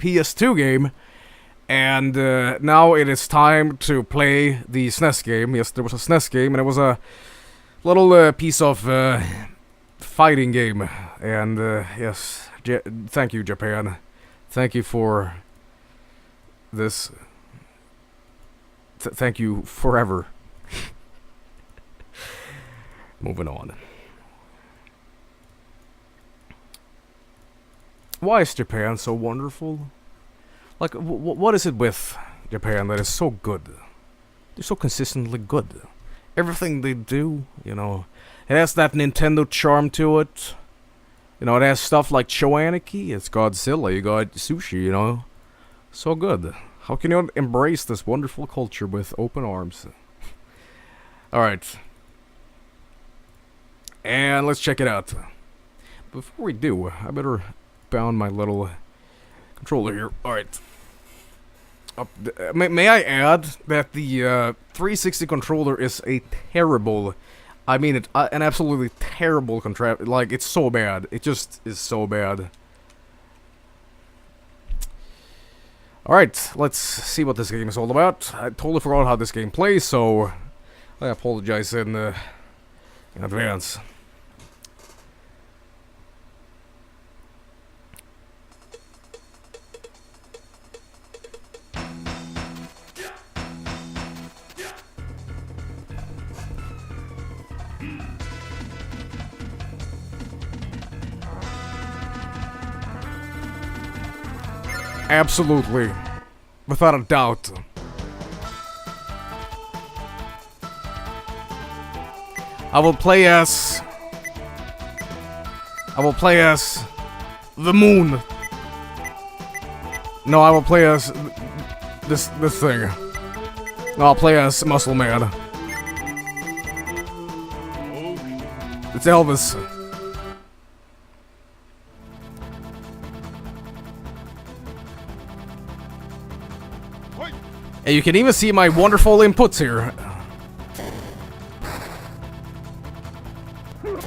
PS2 game. And now it is time to play the SNES game. Yes, there was a SNES game, and it was a little piece of fighting game. And yes, thank you, Japan. Thank you for this. Thank you forever. Moving on. Why is Japan so wonderful? Like, what is it with Japan that is so good? They're so consistently good. Everything they do, you know, it has that Nintendo charm to it. You know, it has stuff like Anarchy, it's Godzilla, you got sushi, you know. So good. How can you embrace this wonderful culture with open arms? Alright. And let's check it out. Before we do, I better bound my little controller here. Alright. May I add that the 360 controller is a terrible, I mean it, an absolutely terrible contraption. Like, it's so bad. It just is so bad. Alright, let's see what this game is all about. I totally forgot how this game plays, so I apologize in advance. Absolutely. Without a doubt. I will play as the moon. No, I will play as this thing. No, I'll play as Muscle Man. It's Elvis. And you can even see my wonderful inputs here.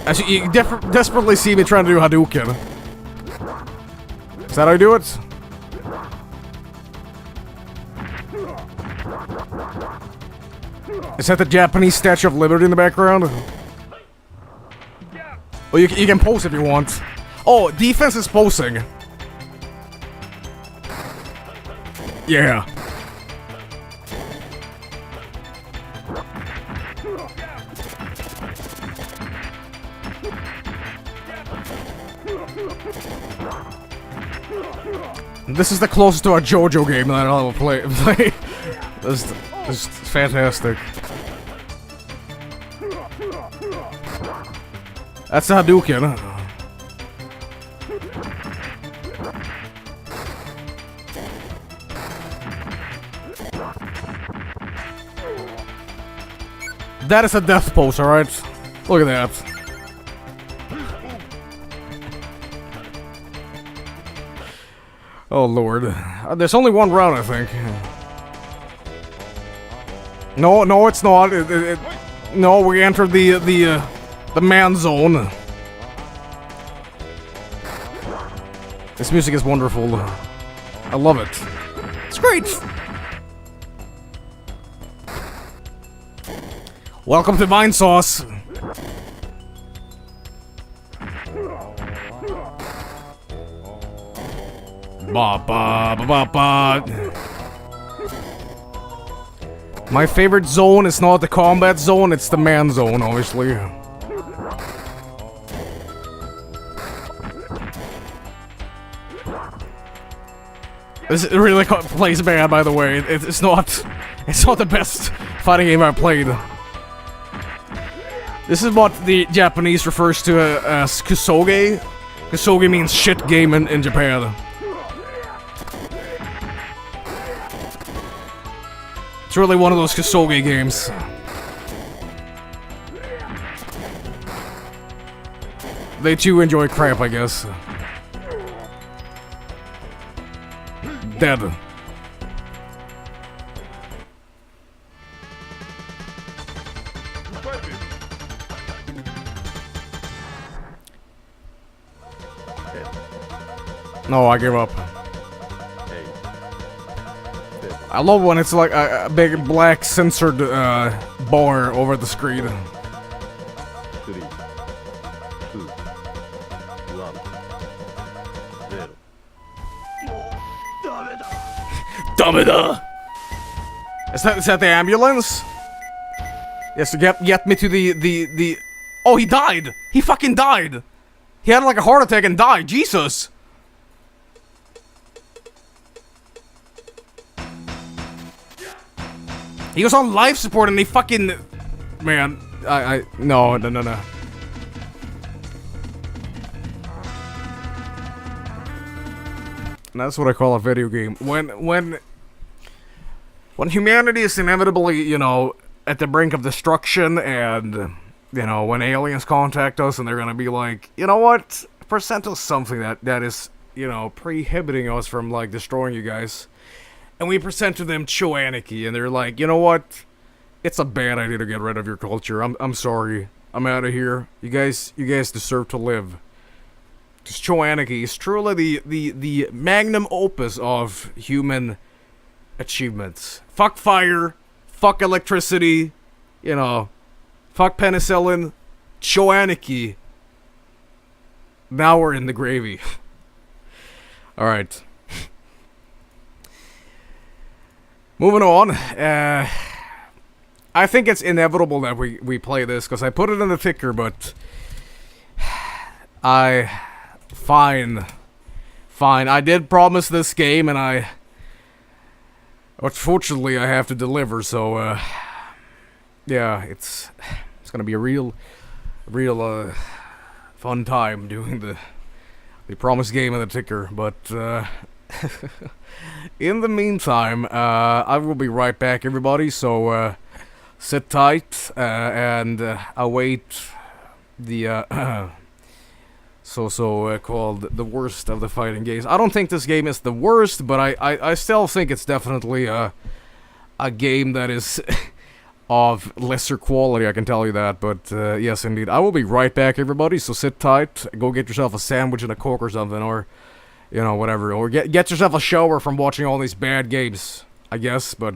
As you desperately see me trying to do Hadouken. Is that how you do it? Is that the Japanese Statue of Liberty in the background? Oh, you can pose if you want. Oh, defense is posing. Yeah. This is the closest to a JoJo game that I'll play. This is fantastic. That's a Hadouken. That is a death pose, alright? Look at that. Oh lord. There's only one round, I think. No, it's not. No, we entered the man zone. This music is wonderful. I love it. It's great. Welcome to Vinesauce. Ba ba ba ba ba. My favorite zone is not the combat zone, it's the man zone, obviously. This really plays bad, by the way. It's not the best fighting game I've played. This is what the Japanese refers to as kusoge. Kusoge means shit game in Japan. It's really one of those kusoge games. They too enjoy crap, I guess. Dead. No, I give up. I love when it's like a big black censored bar over the screen. 3、2、1、0。Dameda! Is that the ambulance? Yes, to get me to the... Oh, he died! He fucking died! He had like a heart attack and died, Jesus! He was on life support and they fucking... Man, no. And that's what I call a video game. When humanity is inevitably, you know, at the brink of destruction and, you know, when aliens contact us and they're gonna be like, you know what? Present us something that is, you know, prohibiting us from, like, destroying you guys. And we present to them Anarchy, and they're like, you know what? It's a bad idea to get rid of your culture. I'm sorry. I'm out of here. You guys deserve to live. Because Anarchy is truly the magnum opus of human achievements. Fuck fire. Fuck electricity. You know. Fuck penicillin. Anarchy. Now we're in the gravy. Alright. Moving on, I think it's inevitable that we play this, because I put it in the ticker, but... Fine. I did promise this game, and unfortunately, I have to deliver, so, yeah, it's gonna be a real, fun time doing the promised game in the ticker, but, in the meantime, I will be right back, everybody, so, sit tight, and, await the, called the worst of the fighting games. I don't think this game is the worst, but I still think it's definitely, a game that is of lesser quality, I can tell you that, but, yes, indeed. I will be right back, everybody, so sit tight, go get yourself a sandwich and a Coke or something, or... You know, whatever. Or get yourself a shower from watching all these bad games, I guess, but...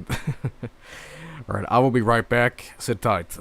Alright, I will be right back. Sit tight.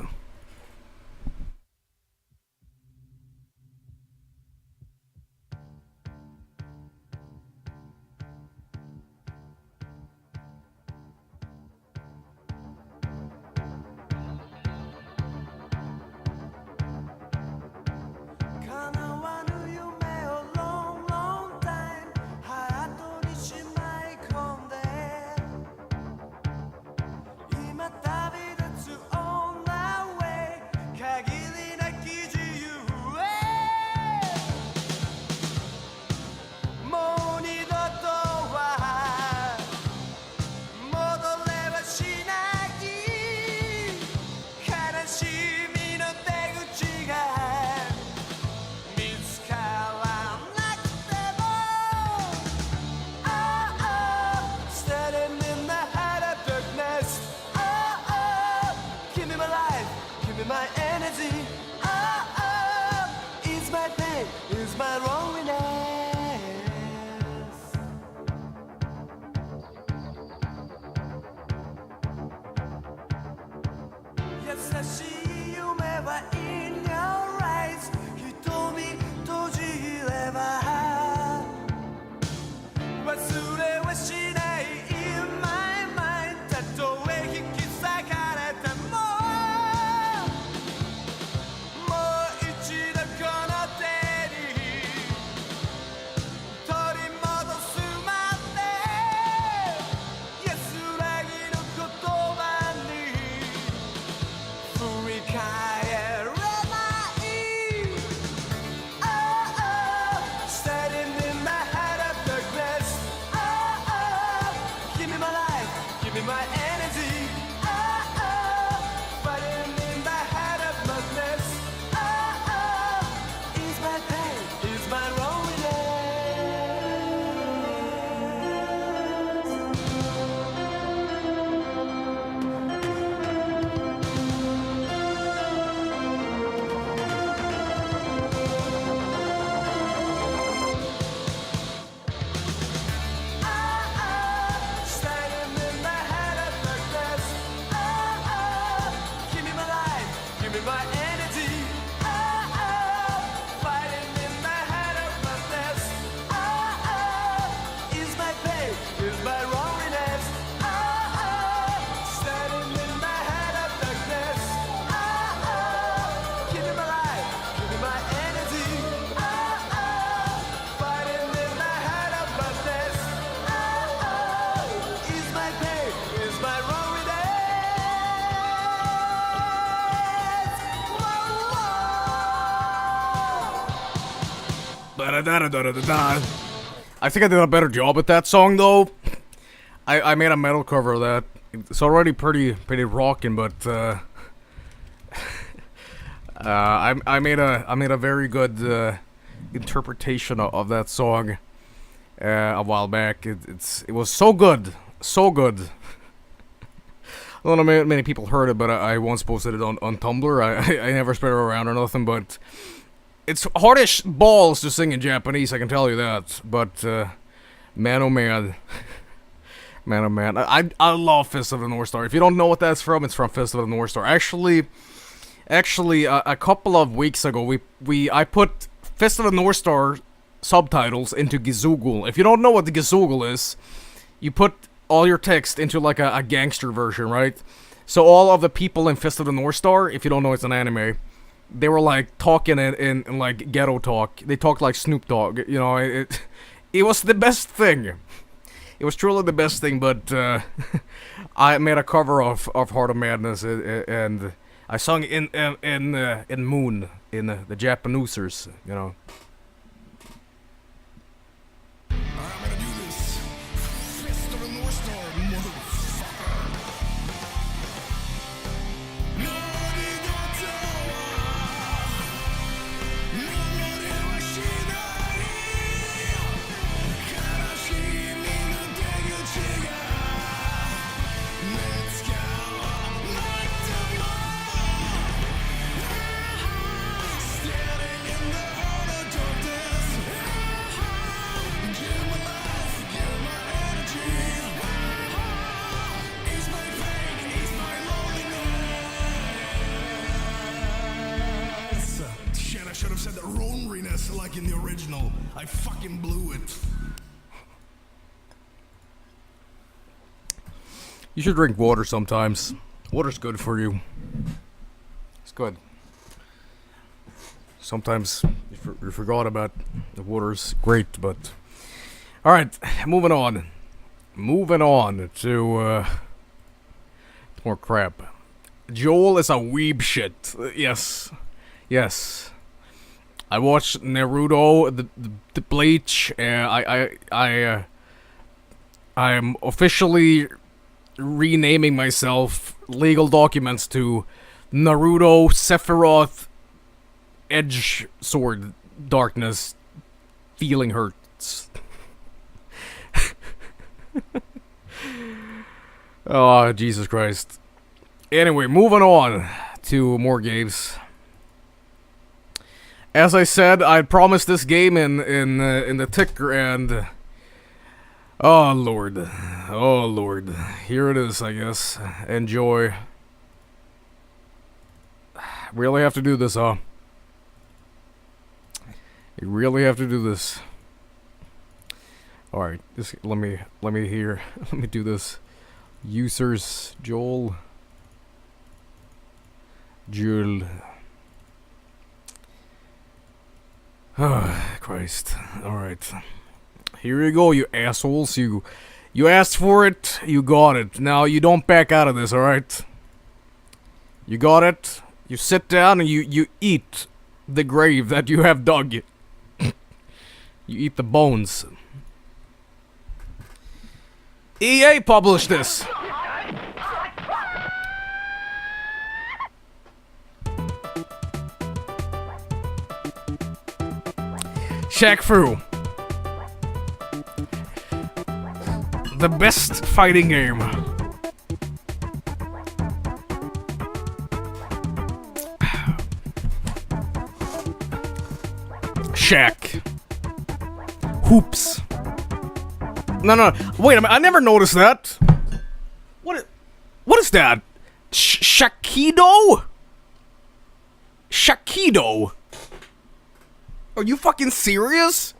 pain, is my loneliness. Standing in the head of darkness. Keep me alive, give me my energy. Fighting in the head of darkness. Is my pain, is my loneliness. Da-da-da-da-da-da-da. I think I did a better job at that song though. I made a metal cover of that. It's already pretty rocking, but I made a very good interpretation of that song a while back. It was so good, so good. I don't know many people heard it, but I once posted it on Tumblr. I never spread it around or nothing, but it's hard as balls to sing in Japanese, I can tell you that. But, man oh man. Man oh man. I love Fist of the North Star. If you don't know what that's from, it's from Fist of the North Star. Actually, a couple of weeks ago, I put Fist of the North Star subtitles into Gizoogle. If you don't know what the Gizoogle is, you put all your text into like a gangster version, right? So all of the people in Fist of the North Star, if you don't know it's an anime, they were like talking in like ghetto talk. They talked like Snoop Dogg. You know, it was the best thing. It was truly the best thing. But I made a cover of Heart of Madness, and I sung in Moon in the Japanesers. You know. I'm gonna do this. Fist of the North Star, motherfucker. Nobody got to. Nobody was she not. Karashi me no deguchi ga. Let's go. Like tomorrow. Standing in the heart of darkness. Give my life, give my energy. Ease my pain, ease my loneliness. Shit, I should have said the loneliness like in the original. I fucking blew it. You should drink water sometimes. Water's good for you. It's good. Sometimes you forgot about the water's great, but all right, moving on. Moving on to more crap. Joel is a weeb shit. Yes, yes. I watched Naruto, the Bleach. I am officially renaming myself legal documents to Naruto Sephiroth Edge Sword Darkness Feeling Hurts. Oh, Jesus Christ. Anyway, moving on to more games. As I said, I promised this game in the ticker, and oh Lord, here it is. I guess. Enjoy. Really have to do this, huh? You really have to do this. All right, let me hear. Let me do this. Users Joel. Oh, Christ. Alright. Here you go, you assholes. You asked for it, you got it. Now you don't back out of this, alright? You got it. You sit down and you eat the grave that you have dug. You eat the bones. EA published this. Shaq Fu. The best fighting game. Shaq. Hoops. No. Wait a minute. I never noticed that. What is that? Shakido? Shakido? Are you fucking serious?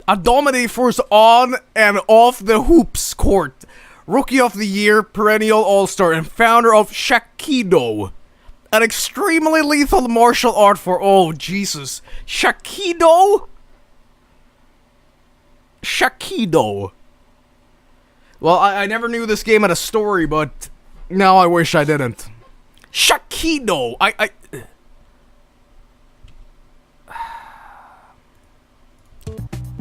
A dominate force on and off the hoops court. Rookie of the Year, perennial all-star, and founder of Shakido. An extremely lethal martial art for... Oh, Jesus. Shakido? Shakido. Well, I never knew this game had a story, but now I wish I didn't. Shakido!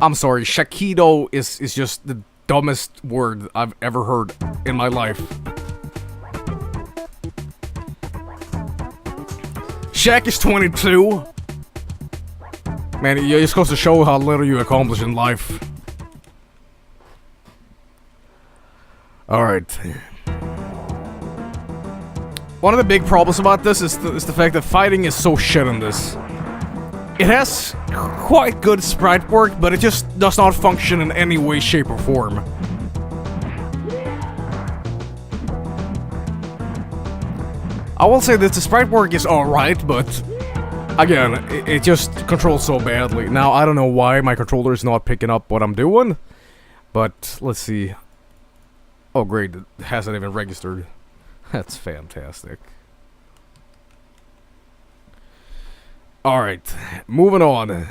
I'm sorry, Shakido is just the dumbest word I've ever heard in my life. Shaq is 22. Man, you're supposed to show how little you accomplish in life. Alright. One of the big problems about this is the fact that fighting is so shit in this. It has quite good sprite work, but it just does not function in any way, shape, or form. I will say that the sprite work is alright, but again, it just controls so badly. Now, I don't know why my controller is not picking up what I'm doing, but let's see. Oh great, it hasn't even registered. That's fantastic. Alright, moving on.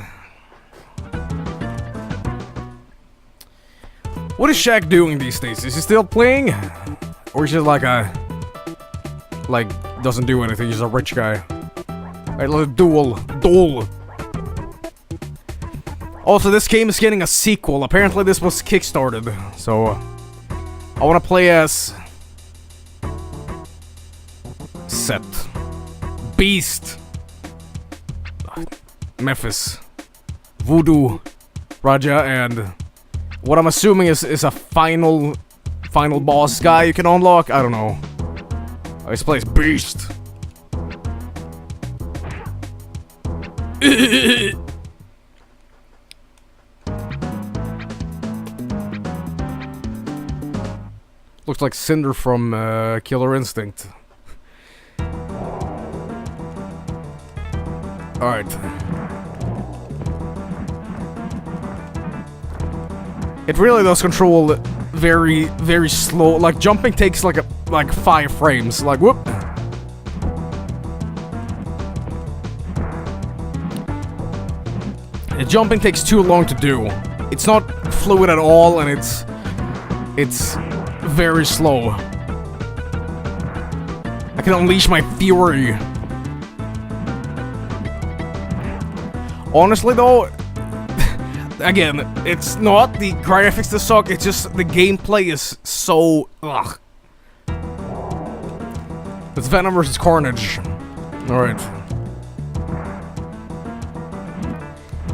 What is Shaq doing these days? Is he still playing? Or is he like a... like, doesn't do anything, he's a rich guy. Alright, let's Duel Duel. Also, this game is getting a sequel. Apparently this was kickstarted, so... I wanna play as... Set. Beast. Memphis. Voodoo. Raja, and... what I'm assuming is a final boss guy you can unlock? I don't know. Oh, this plays Beast. Looks like Cinder from Killer Instinct. Alright. It really does control very, very slow. Like, jumping takes like 5 frames. Like, whoop. Jumping takes too long to do. It's not fluid at all, and it's very slow. I can unleash my fury. Honestly though, again, it's not the graphics that suck, it's just the gameplay is so... ugh. It's Venom vs. Carnage. Alright.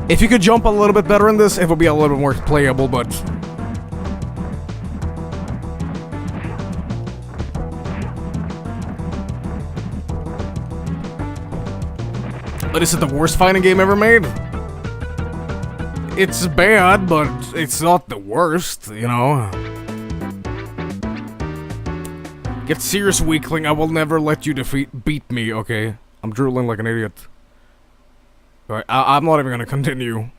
If you could jump a little bit better in this, it would be a little bit more playable, but... But is it the worst fighting game ever made? It's bad, but it's not the worst, you know? Get serious, weakling. I will never let you beat me, okay? I'm drooling like an idiot. Alright, I'm not even gonna continue.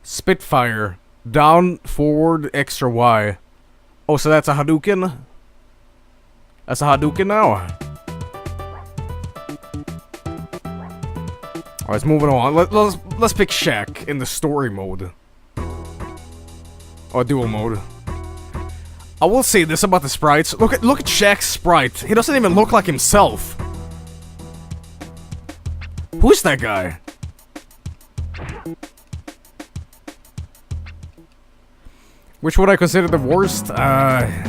Spitfire. Down, forward, X or Y. Oh, so that's a Hadouken? That's a Hadouken now? Alright, moving on. Let's pick Shaq in the story mode. Or dual mode. I will say this about the sprites. Look at Shaq's sprite. He doesn't even look like himself. Who's that guy? Which would I consider the worst? The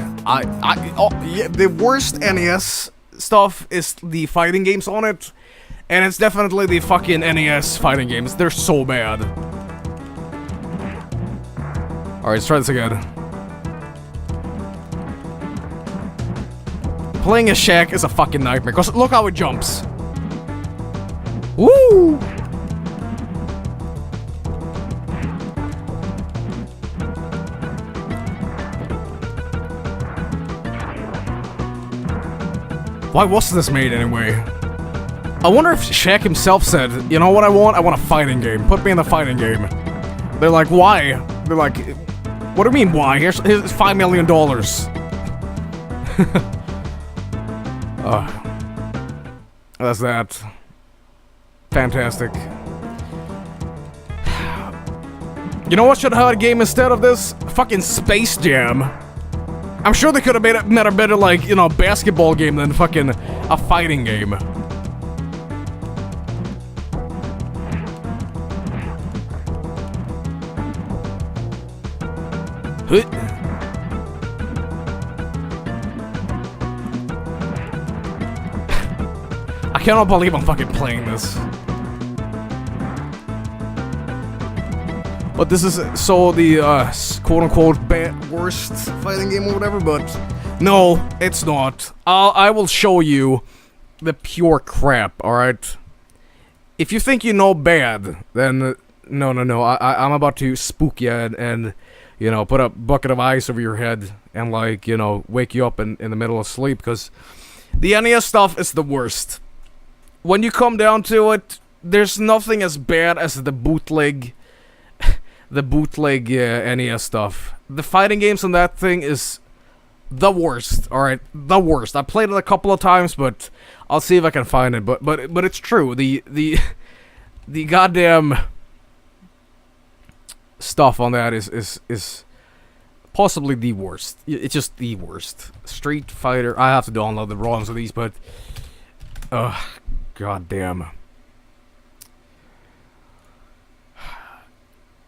worst NES stuff is the fighting games on it. And it's definitely the fucking NES fighting games. They're so bad. Alright, let's try this again. Playing as Shaq is a fucking nightmare, because look how it jumps. Woo! Why was this made anyway? I wonder if Shaq himself said, you know what I want? I want a fighting game. Put me in the fighting game. They're like, why? They're like, what do you mean why? Here's $5 million. That's that. Fantastic. You know what should have had a game instead of this? Fucking Space Jam. I'm sure they could have made a better, like, you know, basketball game than fucking a fighting game. I cannot believe I'm fucking playing this. But this is so the quote-unquote worst fighting game or whatever, but no, it's not. I will show you the pure crap, alright? If you think you know bad, then no. I'm about to spook you and you know, put a bucket of ice over your head and, like, you know, wake you up in the middle of sleep, because the NES stuff is the worst. When you come down to it, there's nothing as bad as the bootleg NES stuff. The fighting games on that thing is the worst, alright? The worst. I played it a couple of times, but I'll see if I can find it. But it's true. The goddamn stuff on that is possibly the worst. It's just the worst. Street Fighter. I have to download the ROMs of these, but goddamn.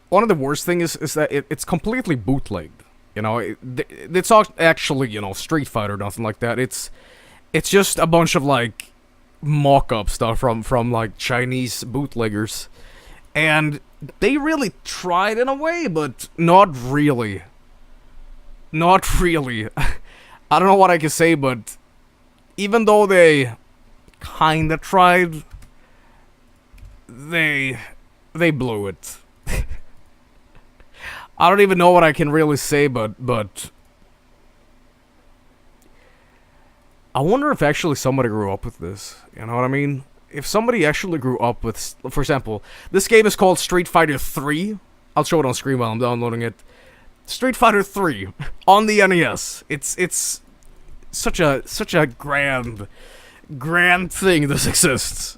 One of the worst things is that it's completely bootlegged. You know, it's not actually, you know, Street Fighter or nothing like that. It's just a bunch of, like, mock-up stuff from like Chinese bootleggers, and they really tried in a way, but not really. Not really. I don't know what I can say, but even though they kinda tried, they blew it. I don't even know what I can really say, but I wonder if actually somebody grew up with this. You know what I mean? If somebody actually grew up with, for example, this game is called Street Fighter 3. I'll show it on screen while I'm downloading it. Street Fighter 3 on the NES. It's such a grand thing this exists.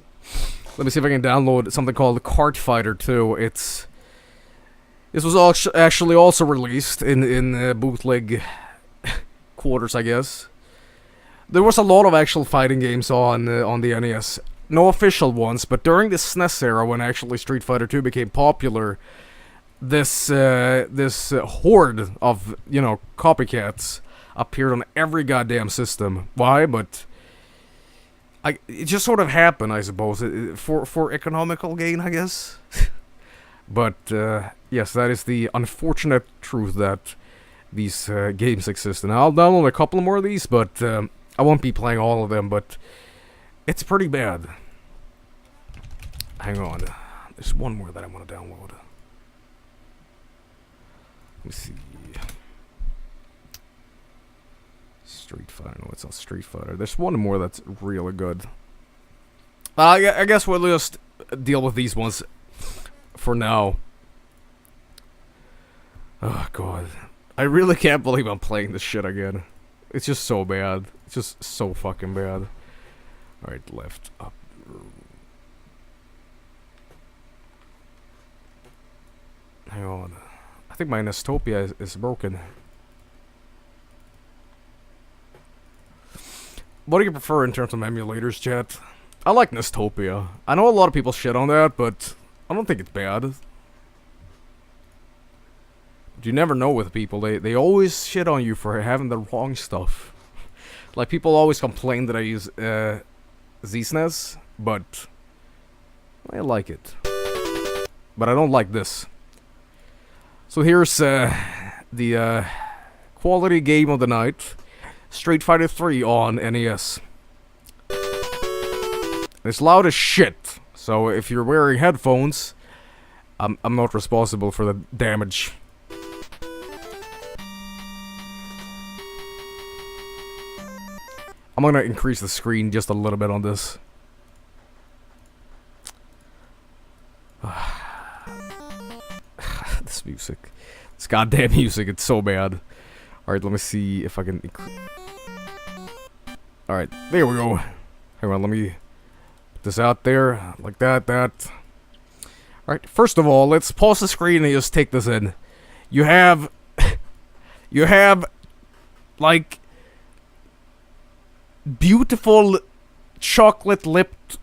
Let me see if I can download something called Kart Fighter 2. This was actually also released in bootleg quarters, I guess. There was a lot of actual fighting games on the NES. No official ones, but during the SNES era, when actually Street Fighter 2 became popular, this horde of, you know, copycats appeared on every goddamn system. Why? But it just sort of happened, I suppose, for economical gain, I guess. But yes, that is the unfortunate truth that these games exist. And I'll download a couple more of these, but I won't be playing all of them. But it's pretty bad. Hang on, there's one more that I want to download. Let me see. Street Fighter. No, it's not Street Fighter. There's one more that's really good. I guess we'll just deal with these ones for now. Oh, God. I really can't believe I'm playing this shit again. It's just so bad. It's just so fucking bad. Alright, left, up. Hang on. I think my Nestopia is broken. What do you prefer in terms of emulators, chat? I like Nestopia. I know a lot of people shit on that, but I don't think it's bad. But you never know with people. They always shit on you for having the wrong stuff. Like, people always complain that I use Z-SNES, but I like it. But I don't like this. So here's the quality game of the night. Street Fighter 3 on NES. It's loud as shit. So if you're wearing headphones, I'm not responsible for the damage. I'm gonna increase the screen just a little bit on this. This music. This goddamn music, it's so bad. Alright, let me see if I can... Alright, there we go. Hang on, let me put this out there. Like that. Alright, first of all, let's pause the screen and just take this in. You have... you have... like... beautiful chocolate-lipped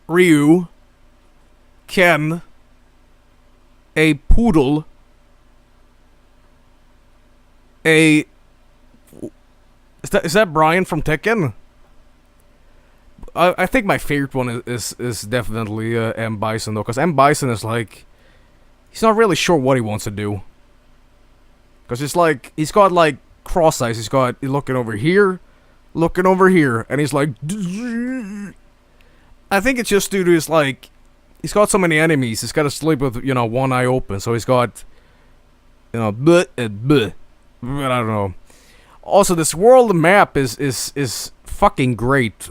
Ryu, Ken, a poodle, is that Brian from Tekken? I think my favorite one is definitely M. Bison though, because M. Bison is like, he's not really sure what he wants to do. Because it's like, he's got like cross eyes, he's looking over here, and he's like, I think it's just due to his like, he's got so many enemies, he's got to sleep with, you know, one eye open, so he's got, you know, but I don't know. Also, this world map is fucking great.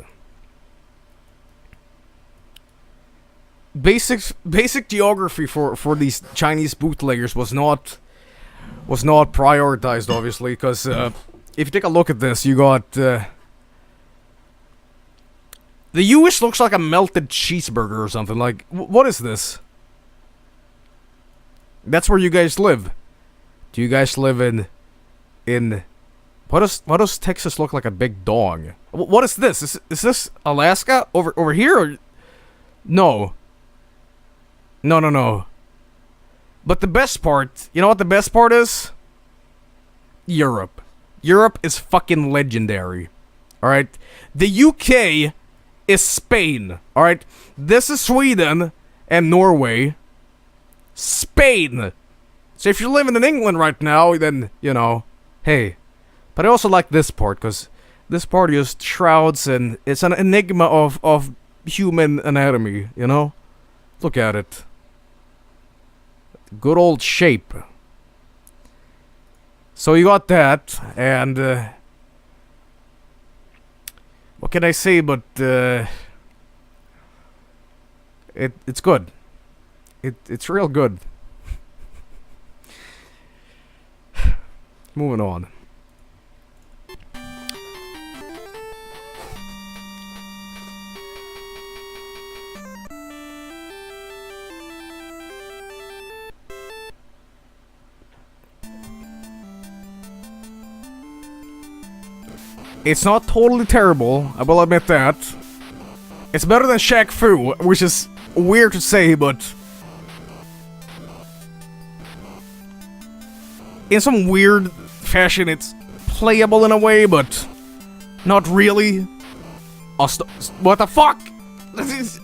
Basic geography for these Chinese bootleggers was not prioritized, obviously, because if you take a look at this, you got the US looks like a melted cheeseburger or something. Like, what is this? That's where you guys live. Do you guys live in why does Texas look like a big dog? What is this? Is this Alaska over here? Or no. But the best part, you know what the best part is? Europe. Europe is fucking legendary. Alright? The UK is Spain. Alright? This is Sweden and Norway. Spain! So if you're living in England right now, then, you know, hey. But I also like this part, because this part just shrouds and it's an enigma of human anatomy, you know? Look at it. Good old shape. So you got that, and what can I say but it's good. It's real good. Moving on. It's not totally terrible, I will admit that. It's better than Shaq Fu, which is weird to say, but in some weird fashion it's playable in a way, but not really. What the fuck? This is